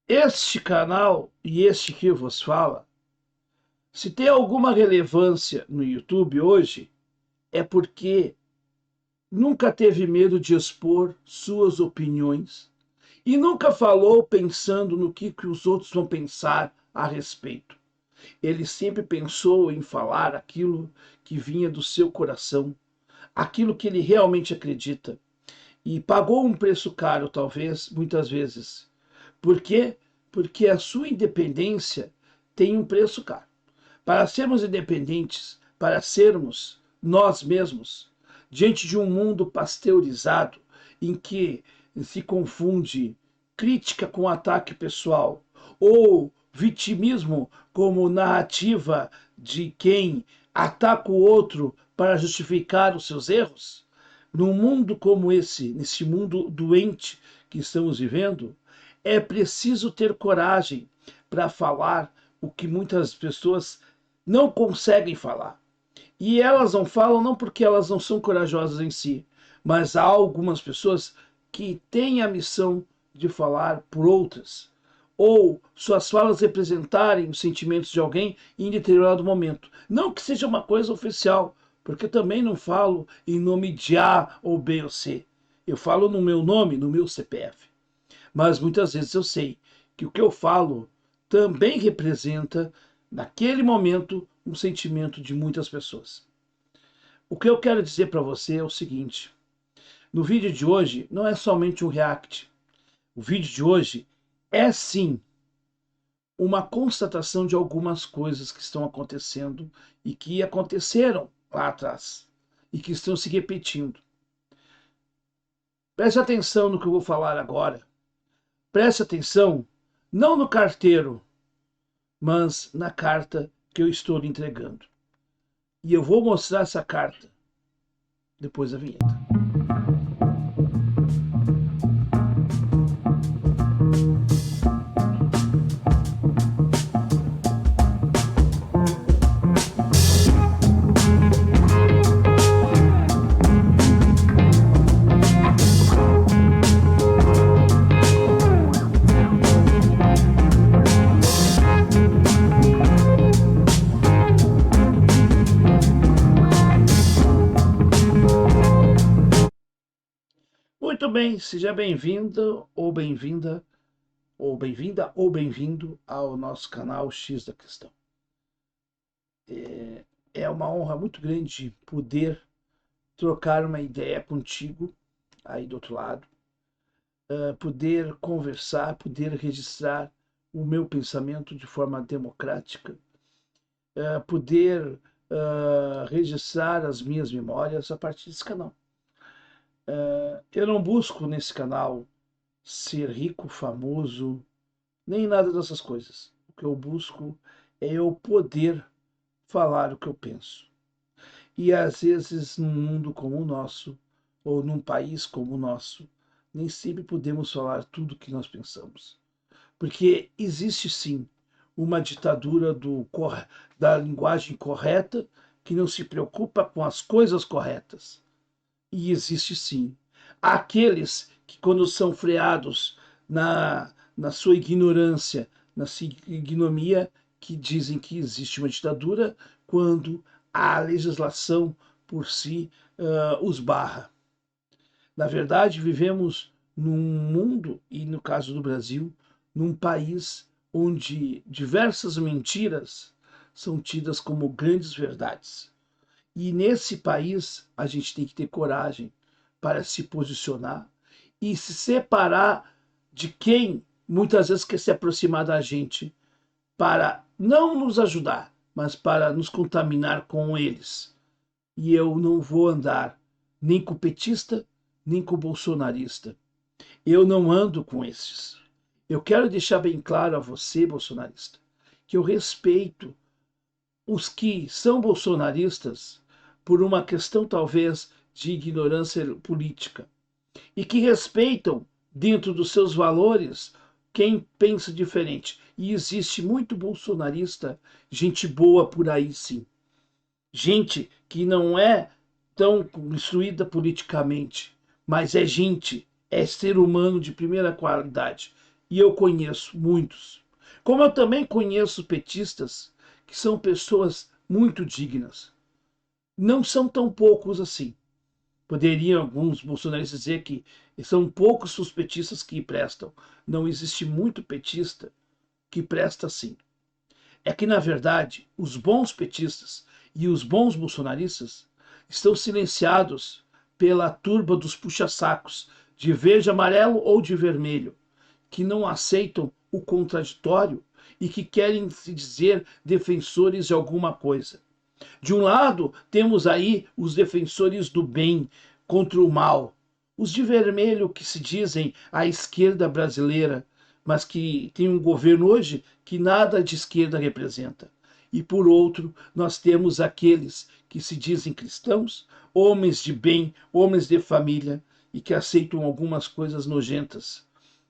Este canal e este que vos fala, se tem alguma relevância no YouTube hoje, é porque nunca teve medo de expor suas opiniões e nunca falou pensando no que os outros vão pensar a respeito. Ele sempre pensou em falar aquilo que vinha do seu coração, aquilo que ele realmente acredita. E pagou um preço caro, talvez, muitas vezes. Por quê? Porque a sua independência tem um preço caro. Para sermos independentes, para sermos nós mesmos, diante de um mundo pasteurizado, em que se confunde crítica com ataque pessoal, ou vitimismo como narrativa de quem ataca o outro para justificar os seus erros, num mundo como esse, nesse mundo doente que estamos vivendo, é preciso ter coragem para falar o que muitas pessoas não conseguem falar. E elas não falam não porque elas não são corajosas em si, mas há algumas pessoas que têm a missão de falar por outras, ou suas falas representarem os sentimentos de alguém em determinado momento. Não que seja uma coisa oficial, porque eu também não falo em nome de A ou B ou C. Eu falo no meu nome, no meu CPF. Mas muitas vezes eu sei que o que eu falo também representa, naquele momento, um sentimento de muitas pessoas. O que eu quero dizer para você é o seguinte: no vídeo de hoje não é somente um react. O vídeo de hoje é sim uma constatação de algumas coisas que estão acontecendo e que aconteceram lá atrás e que estão se repetindo. Preste atenção no que eu vou falar agora. Preste atenção não no carteiro, mas na carta que eu estou lhe entregando. E eu vou mostrar essa carta depois da vinheta. Muito bem, seja bem-vindo ou bem-vinda, ou bem-vinda ou bem-vindo ao nosso canal X da Questão. É uma honra muito grande poder trocar uma ideia contigo aí do outro lado, poder conversar, poder registrar o meu pensamento de forma democrática, poder registrar as minhas memórias a partir desse canal. Eu não busco nesse canal ser rico, famoso, nem nada dessas coisas. O que eu busco é eu poder falar o que eu penso. E às vezes, num mundo como o nosso, ou num país como o nosso, nem sempre podemos falar tudo o que nós pensamos. Porque existe sim uma ditadura da linguagem correta que não se preocupa com as coisas corretas. E existe sim aqueles que, quando são freados na sua ignorância, na sua ignomia, que dizem que existe uma ditadura quando a legislação por si os barra. Na verdade, vivemos num mundo, e no caso do Brasil, num país onde diversas mentiras são tidas como grandes verdades. E nesse país a gente tem que ter coragem para se posicionar e se separar de quem muitas vezes quer se aproximar da gente para não nos ajudar, mas para nos contaminar com eles. E eu não vou andar nem com o petista, nem com o bolsonarista. Eu não ando com esses. Eu quero deixar bem claro a você, bolsonarista, que eu respeito os que são bolsonaristas por uma questão talvez de ignorância política e que respeitam dentro dos seus valores quem pensa diferente. E existe muito bolsonarista, gente boa por aí sim. Gente que não é tão instruída politicamente, mas é gente, é ser humano de primeira qualidade. e eu conheço muitos. Como eu também conheço petistas que são pessoas muito dignas. Não são tão poucos assim. Poderiam alguns bolsonaristas dizer que são poucos os petistas que prestam. Não existe muito petista que presta sim. É que, na verdade, os bons petistas e os bons bolsonaristas estão silenciados pela turba dos puxa-sacos de verde, amarelo ou de vermelho, que não aceitam o contraditório e que querem se dizer defensores de alguma coisa. De um lado, temos aí os defensores do bem contra o mal, os de vermelho que se dizem a esquerda brasileira, mas que tem um governo hoje que nada de esquerda representa. E por outro, nós temos aqueles que se dizem cristãos, homens de bem, homens de família e que aceitam algumas coisas nojentas,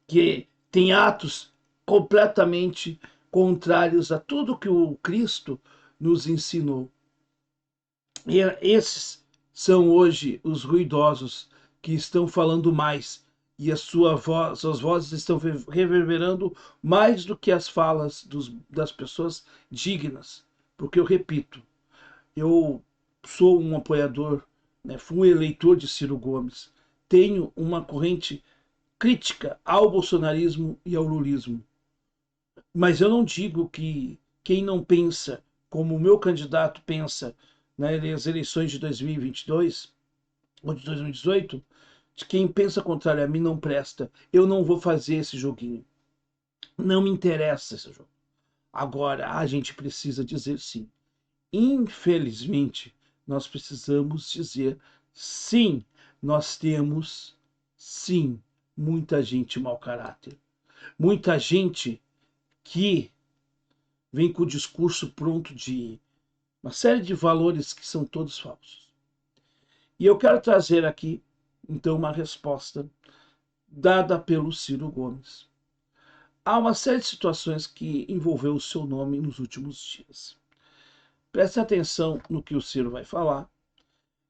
que têm atos completamente contrários a tudo que o Cristo nos ensinou. E esses são hoje os ruidosos que estão falando mais e suas vozes estão reverberando mais do que as falas das pessoas dignas. Porque eu repito, eu sou um apoiador, né, fui um eleitor de Ciro Gomes, tenho uma corrente crítica ao bolsonarismo e ao lulismo. Mas eu não digo que quem não pensa como o meu candidato pensa nas eleições de 2022 ou de 2018, de quem pensa contrário a mim não presta. Eu não vou fazer esse joguinho. Não me interessa esse jogo. Agora, a gente precisa dizer sim. Infelizmente, nós precisamos dizer sim. Nós temos, sim, muita gente mau caráter. Muita gente que vem com o discurso pronto de uma série de valores que são todos falsos. E eu quero trazer aqui, então, uma resposta dada pelo Ciro Gomes. Há uma série de situações que envolveu o seu nome nos últimos dias. Preste atenção no que o Ciro vai falar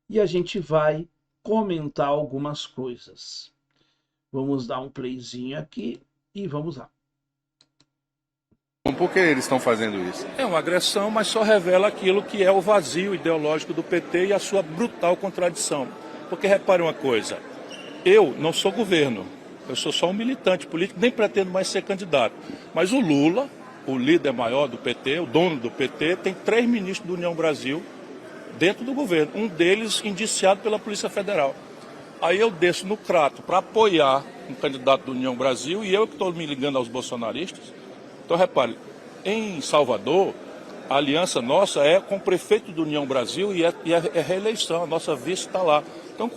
e a gente vai comentar algumas coisas. Vamos dar um playzinho aqui e vamos lá. Por que eles estão fazendo isso? É uma agressão, mas só revela aquilo que é o vazio ideológico do PT e a sua brutal contradição. Porque repare uma coisa, eu não sou governo, eu sou só um militante político, nem pretendo mais ser candidato. Mas o Lula, o líder maior do PT, o dono do PT, tem 3 ministros do União Brasil dentro do governo, um deles indiciado pela Polícia Federal. Aí eu desço no crato para apoiar um candidato do União Brasil e eu que estou me ligando aos bolsonaristas. Então, repare, em Salvador, a aliança nossa é com o prefeito do União Brasil e é reeleição, a nossa vice está lá. Então,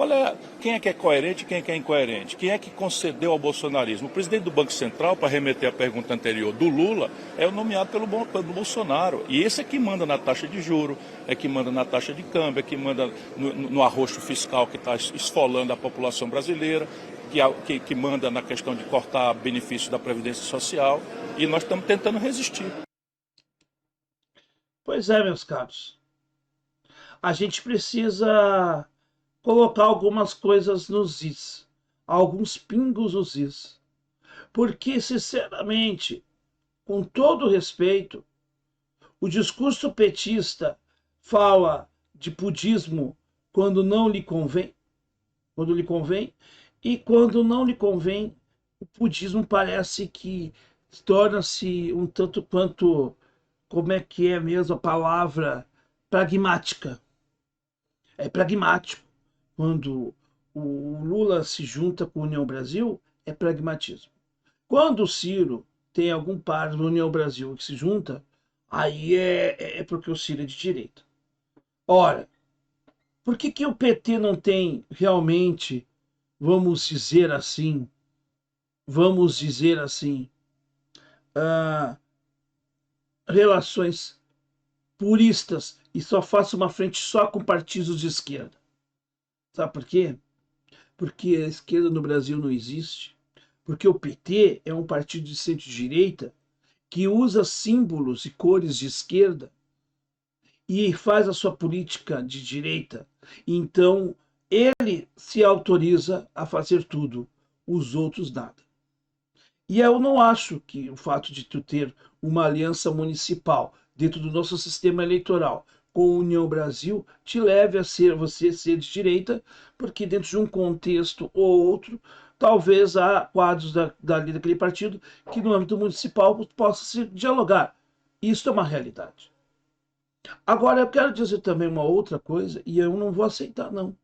quem é que é coerente e quem é que é incoerente? Quem é que concedeu ao bolsonarismo? O presidente do Banco Central, para remeter à pergunta anterior do Lula, é o nomeado pelo Bolsonaro. E esse é que manda na taxa de juro, é que manda na taxa de câmbio, é que manda no arroxo fiscal que está esfolando a população brasileira, que manda na questão de cortar benefícios da Previdência Social. E nós estamos tentando resistir. Pois é, meus caros. A gente precisa colocar algumas coisas nos is, alguns pingos nos is. Porque, sinceramente, com todo respeito, o discurso petista fala de pudismo quando não lhe convém, e quando não lhe convém, o pudismo parece que torna-se um tanto quanto, como é que é mesmo a palavra, pragmática. É pragmático. Quando o Lula se junta com a União Brasil, é pragmatismo. Quando o Ciro tem algum par da União Brasil que se junta, aí é porque o Ciro é de direita. Ora, por que o PT não tem realmente, vamos dizer assim, uh, relações puristas e só faça uma frente só com partidos de esquerda? Sabe por quê? Porque a esquerda no Brasil não existe. Porque o PT é um partido de centro-direita que usa símbolos e cores de esquerda e faz a sua política de direita. Então, ele se autoriza a fazer tudo, os outros nada. E eu não acho que o fato de tu ter uma aliança municipal dentro do nosso sistema eleitoral com a União Brasil te leve a ser você ser de direita, porque dentro de um contexto ou outro, talvez há quadros dali daquele partido que no âmbito municipal possa se dialogar. Isso é uma realidade. Agora, eu quero dizer também uma outra coisa, e eu não vou aceitar, não.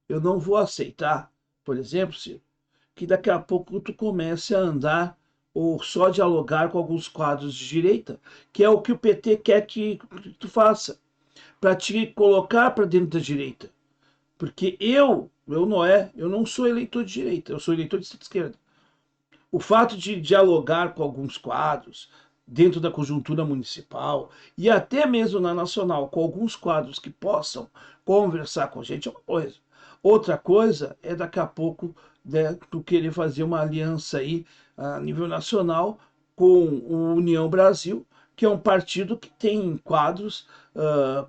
Eu não vou aceitar, por exemplo, Ciro, que daqui a pouco tu comece a andar ou só dialogar com alguns quadros de direita, que é o que o PT quer que tu faça, para te colocar para dentro da direita. Porque eu não sou eleitor de direita, eu sou eleitor de esquerda. O fato de dialogar com alguns quadros dentro da conjuntura municipal e até mesmo na nacional, com alguns quadros que possam conversar com a gente é uma coisa. Outra coisa é daqui a pouco, né, tu querer fazer uma aliança aí a nível nacional com o União Brasil, que é um partido que tem quadros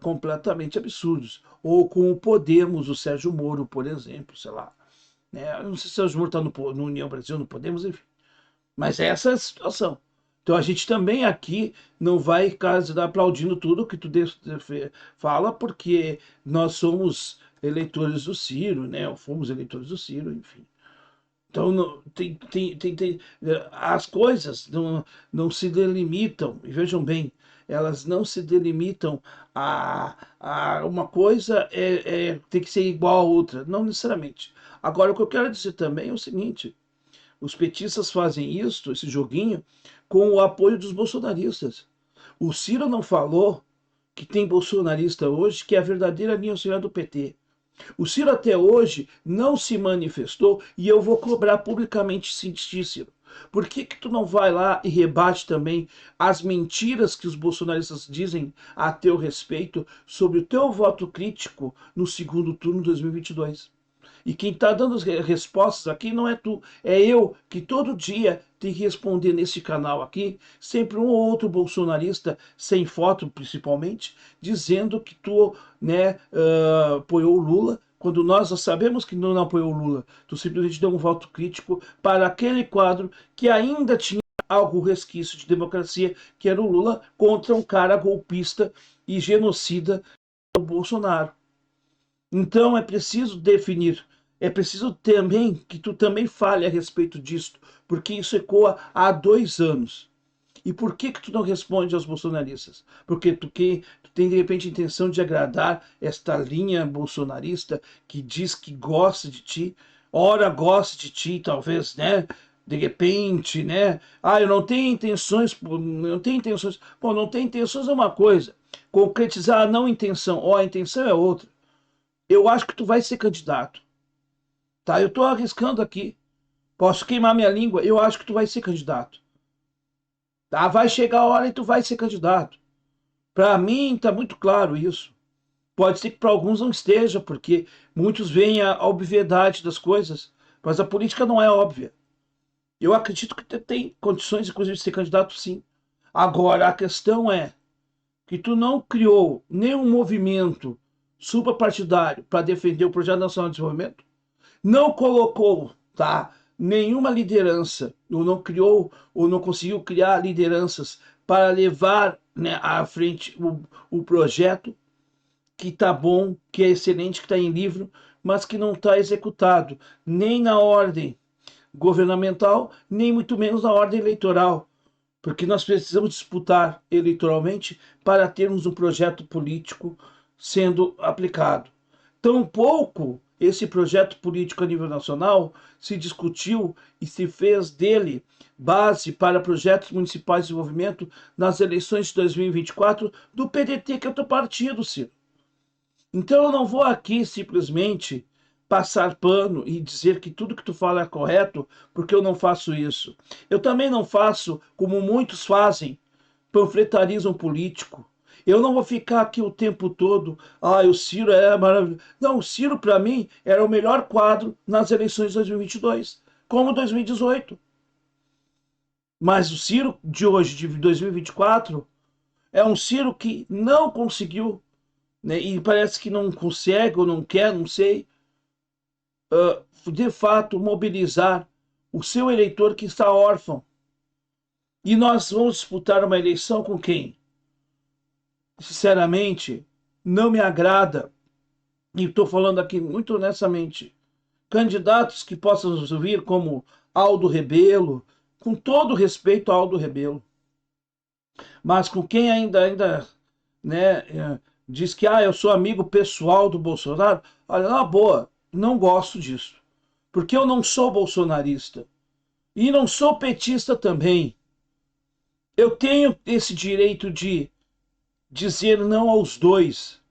completamente absurdos. Ou com o Podemos, o Sérgio Moro, por exemplo, sei lá. Né? Eu não sei se o Sérgio Moro está no União Brasil, no Podemos, enfim. Mas essa é a situação. Então a gente também aqui não vai ficar aplaudindo tudo que tu fala, porque nós somos eleitores do Ciro, né? Ou fomos eleitores do Ciro, enfim. Então as coisas não se delimitam, e vejam bem, elas não se delimitam a uma coisa tem que ser igual a outra, não necessariamente. Agora, o que eu quero dizer também é o seguinte: os petistas fazem isso, esse joguinho, com o apoio dos bolsonaristas. O Ciro não falou que tem bolsonarista hoje, que é a verdadeira linha auxiliar do PT. O Ciro até hoje não se manifestou e eu vou cobrar publicamente sim de ti, Ciro. Por que que tu não vai lá e rebate também as mentiras que os bolsonaristas dizem a teu respeito sobre o teu voto crítico no segundo turno de 2022? E quem está dando as respostas aqui não é tu, é eu, que todo dia tem que responder nesse canal aqui, sempre um ou outro bolsonarista, sem foto principalmente, dizendo que tu né, apoiou o Lula, quando nós já sabemos que não apoiou o Lula. Tu simplesmente deu um voto crítico para aquele quadro que ainda tinha algum resquício de democracia, que era o Lula, contra um cara golpista e genocida, o Bolsonaro. Então é preciso definir, é preciso também que tu também fale a respeito disso, porque isso ecoa há 2 anos. E por que que tu não responde aos bolsonaristas? Porque tu tem de repente a intenção de agradar esta linha bolsonarista que diz que gosta de ti, ora gosta de ti, talvez, né? De repente, né? Ah, eu não tenho intenções, não tenho intenções. Bom, não tem intenções é uma coisa. Concretizar a não intenção, ou a intenção é outra. Eu acho que tu vai ser candidato. Tá? Eu tô arriscando aqui. Posso queimar minha língua. Eu acho que tu vai ser candidato. Tá? Vai chegar a hora e tu vai ser candidato. Para mim tá muito claro isso. Pode ser que para alguns não esteja, porque muitos veem a obviedade das coisas, mas a política não é óbvia. Eu acredito que tu tem condições, inclusive, de ser candidato, sim. Agora, a questão é que tu não criou nenhum movimento suprapartidário para defender o Projeto Nacional de Desenvolvimento, não colocou, tá, nenhuma liderança, ou não criou, ou não conseguiu criar lideranças para levar né, à frente o projeto, que está bom, que é excelente, que está em livro, mas que não está executado, nem na ordem governamental, nem muito menos na ordem eleitoral, porque nós precisamos disputar eleitoralmente para termos um projeto político sendo aplicado. Tampouco esse projeto político a nível nacional se discutiu e se fez dele base para projetos municipais de desenvolvimento nas eleições de 2024 do PDT, que é o teu partido, Ciro. Então eu não vou aqui simplesmente passar pano e dizer que tudo que tu fala é correto, porque eu não faço isso. Eu também não faço como muitos fazem, panfletarismo político. Eu não vou ficar aqui o tempo todo, o Ciro é maravilhoso. Não, o Ciro para mim era o melhor quadro nas eleições de 2022, como 2018. Mas o Ciro de hoje, de 2024, é um Ciro que não conseguiu, né, e parece que não consegue ou não quer, não sei, de fato mobilizar o seu eleitor que está órfão. E nós vamos disputar uma eleição com quem? Sinceramente, não me agrada, e estou falando aqui muito honestamente, candidatos que possam nos ouvir como Aldo Rebelo, com todo respeito a Aldo Rebelo, mas com quem ainda né, diz que eu sou amigo pessoal do Bolsonaro, olha, na boa, não gosto disso, porque eu não sou bolsonarista e não sou petista também. Eu tenho esse direito de dizer não aos dois,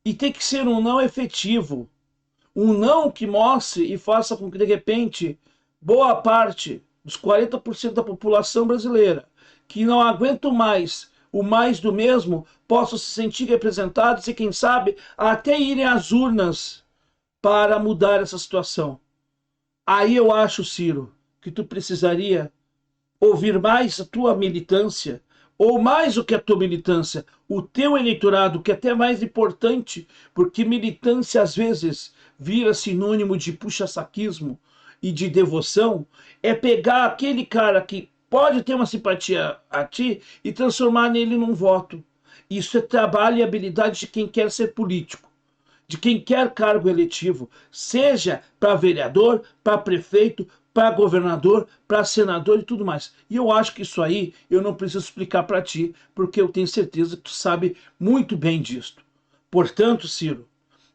e tem que ser um não efetivo, um não que mostre e faça com que, de repente, boa parte dos 40% da população brasileira que não aguentam mais o mais do mesmo possam se sentir representados e, quem sabe, até irem às urnas para mudar essa situação. Aí eu acho, Ciro, que tu precisaria ouvir mais a tua militância, ou mais do que a tua militância, o teu eleitorado, que é até mais importante, porque militância às vezes vira sinônimo de puxa-saquismo e de devoção, é pegar aquele cara que pode ter uma simpatia a ti e transformar nele num voto. Isso é trabalho e habilidade de quem quer ser político, de quem quer cargo eletivo, seja para vereador, para prefeito, para governador, para senador e tudo mais. E eu acho que isso aí eu não preciso explicar para ti, porque eu tenho certeza que tu sabe muito bem disto. Portanto, Ciro,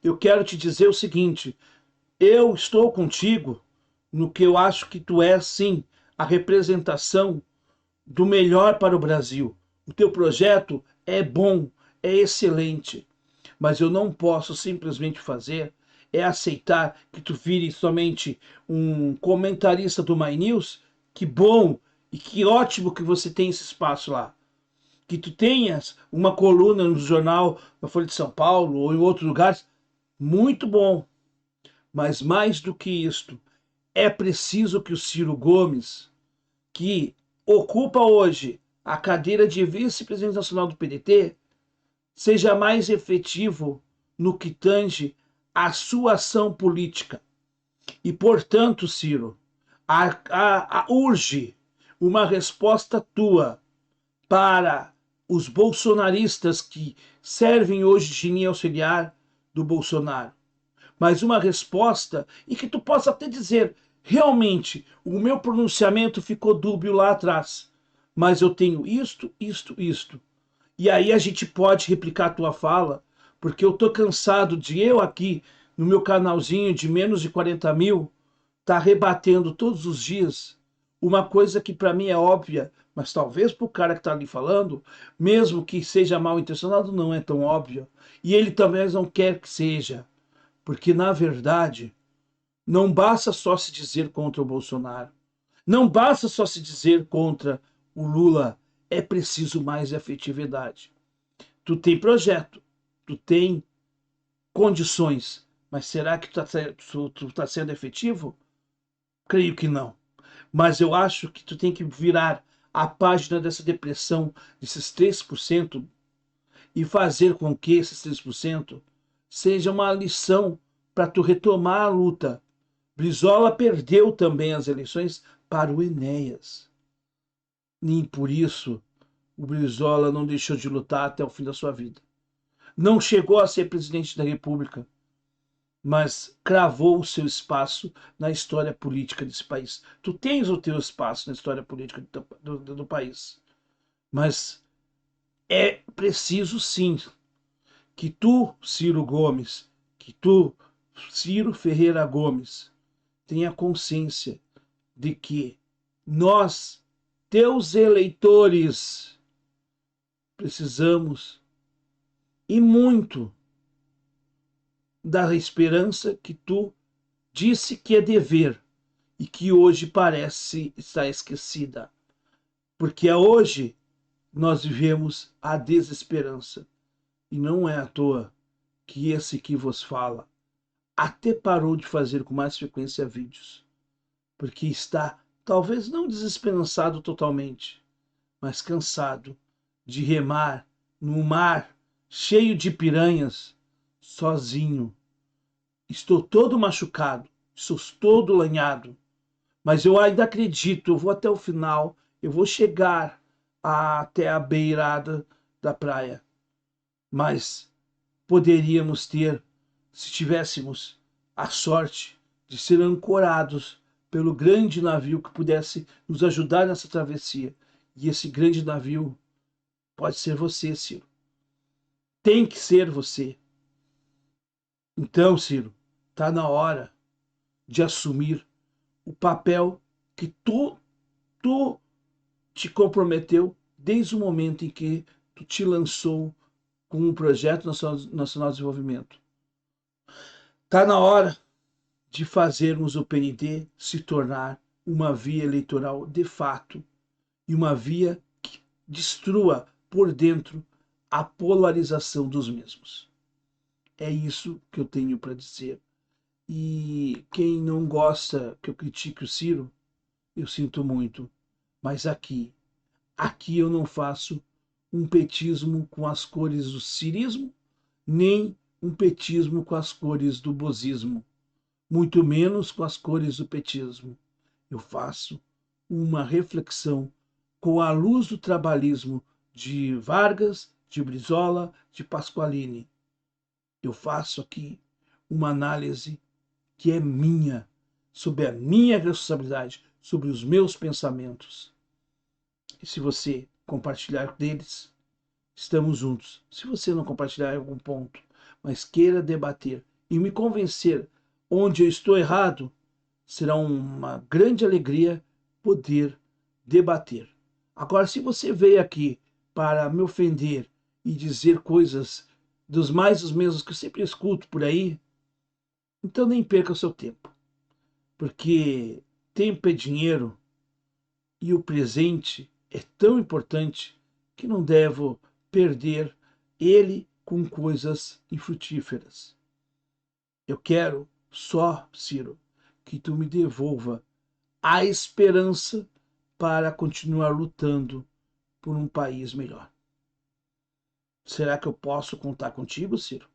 eu quero te dizer o seguinte: eu estou contigo no que eu acho que tu és, sim, a representação do melhor para o Brasil. O teu projeto é bom, é excelente, mas eu não posso simplesmente fazer é aceitar que tu vire somente um comentarista do My News. Que bom e que ótimo que você tem esse espaço lá. Que tu tenhas uma coluna no jornal da Folha de São Paulo ou em outros lugares, muito bom. Mas mais do que isto, é preciso que o Ciro Gomes, que ocupa hoje a cadeira de vice-presidente nacional do PDT, seja mais efetivo no que tange à sua ação política. E, portanto, Ciro, urge uma resposta tua para os bolsonaristas que servem hoje de linha auxiliar do Bolsonaro. Mas uma resposta e que tu possa até dizer, realmente, o meu pronunciamento ficou dúbio lá atrás, mas eu tenho isto. E aí a gente pode replicar a tua fala, porque eu tô cansado de eu aqui, no meu canalzinho de menos de 40 mil, tá rebatendo todos os dias uma coisa que para mim é óbvia, mas talvez para o cara que está ali falando, mesmo que seja mal intencionado, não é tão óbvio. E ele também não quer que seja, porque na verdade não basta só se dizer contra o Bolsonaro, não basta só se dizer contra o Lula, é preciso mais efetividade. Tu tem projeto, tu tem condições, mas será que tu tá sendo efetivo? Creio que não. Mas eu acho que tu tem que virar a página dessa depressão, desses 3%, e fazer com que esses 3% seja uma lição para tu retomar a luta. Brizola perdeu também as eleições para o Enéas. Nem por isso o Brizola não deixou de lutar até o fim da sua vida. Não chegou a ser presidente da República, mas cravou o seu espaço na história política desse país. Tu tens o teu espaço na história política do país, mas é preciso sim que tu, Ciro Gomes, que tu, Ciro Ferreira Gomes, tenha consciência de que nós, teus eleitores, precisamos e muito da esperança que tu disse que é dever e que hoje parece estar esquecida. Porque hoje nós vivemos a desesperança. E não é à toa que esse que vos fala até parou de fazer com mais frequência vídeos. Porque está, talvez não desesperançado totalmente, mas cansado de remar num mar cheio de piranhas, sozinho. Estou todo machucado, estou todo lanhado, mas eu ainda acredito, eu vou até o final eu vou chegar até a beirada da praia, mas poderíamos ter, se tivéssemos a sorte de ser ancorados pelo grande navio que pudesse nos ajudar nessa travessia. E esse grande navio pode ser você, Ciro. Tem que ser você. Então, Ciro, está na hora de assumir o papel que tu te comprometeu desde o momento em que tu te lançou com o Projeto Nacional de Desenvolvimento. Está na hora de fazermos o PND se tornar uma via eleitoral de fato e uma via que destrua por dentro a polarização dos mesmos. É isso que eu tenho para dizer. E quem não gosta que eu critique o Ciro, eu sinto muito. Mas aqui eu não faço um petismo com as cores do cirismo, nem um petismo com as cores do bozismo, muito menos com as cores do petismo. Eu faço uma reflexão com a luz do trabalhismo de Vargas, de Brizola, de Pasqualini. Eu faço aqui uma análise que é minha, sobre a minha responsabilidade, sobre os meus pensamentos. E se você compartilhar deles, estamos juntos. Se você não compartilhar em algum ponto, mas queira debater e me convencer onde eu estou errado, será uma grande alegria poder debater. Agora, se você veio aqui para me ofender e dizer coisas dos mais os mesmos que eu sempre escuto por aí, então nem perca o seu tempo, porque tempo é dinheiro e o presente é tão importante que não devo perder ele com coisas infrutíferas. Eu quero só, Ciro, que tu me devolva a esperança para continuar lutando por um país melhor. Será que eu posso contar contigo, Ciro?